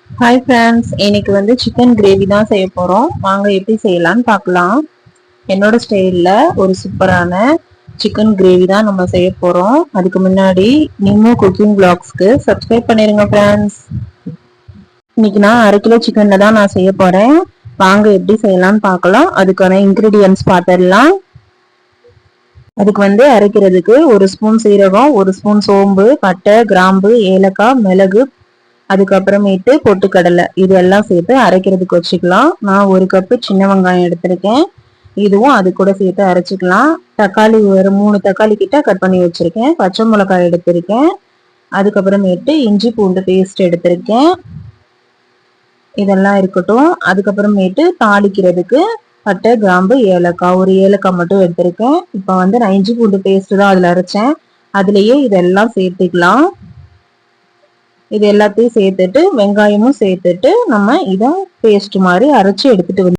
Hi friends, இன்னைக்கு வந்து chicken gravy தான் செய்ய போகிறோம். வாங்க எப்படி செய்யலான்னு பார்க்கலாம். என்னோட ஸ்டைலில் ஒரு சூப்பரான சிக்கன் கிரேவி தான் நம்ம செய்ய போகிறோம். அதுக்கு முன்னாடி நிம்மு குக்கிங் பிளாக்ஸ்க்கு சப்ஸ்கிரைப் பண்ணிடுங்க ஃப்ரெண்ட்ஸ். இன்னைக்கு நான் 1/2 கிலோ சிக்கனில் தான் நான் செய்ய போகிறேன். வாங்க எப்படி செய்யலான்னு பார்க்கலாம். அதுக்கான இன்க்ரீடியன்ட்ஸ் பார்த்துடலாம். அதுக்கு வந்து அரைக்கிறதுக்கு 1 ஸ்பூன் சீரகம், 1 ஸ்பூன் சோம்பு, பட்டை, கிராம்பு, ஏலக்காய், மிளகு, அதுக்கப்புறமேட்டு பொட்டுக்கடலை இதெல்லாம் சேர்த்து அரைக்கிறதுக்கு வச்சுக்கலாம். நான் 1 கப்பு சின்ன வெங்காயம் எடுத்திருக்கேன். இதுவும் அது கூட சேர்த்து அரைச்சிக்கலாம். தக்காளி ஒரு 3 தக்காளி கிட்ட கட் பண்ணி வச்சிருக்கேன். பச்சை மிளகாய் எடுத்திருக்கேன். அதுக்கப்புறமேட்டு இஞ்சி பூண்டு பேஸ்ட் எடுத்திருக்கேன். இதெல்லாம் இருக்கட்டும். அதுக்கப்புறமேட்டு தாளிக்கிறதுக்கு பட்டை, கிராம்பு, ஏலக்காய், ஒரு ஏலக்காய் மட்டும் எடுத்திருக்கேன். இப்போ வந்து நான் இஞ்சி பூண்டு பேஸ்ட் தான் அதில் அரைச்சேன். அதுலேயே இதெல்லாம் சேர்த்துக்கலாம். இது எல்லாத்தையும் சேர்த்துட்டு வெங்காயமும் சேர்த்துட்டு நம்ம இதை பேஸ்ட் மாதிரி அரைச்சி எடுத்துட்டு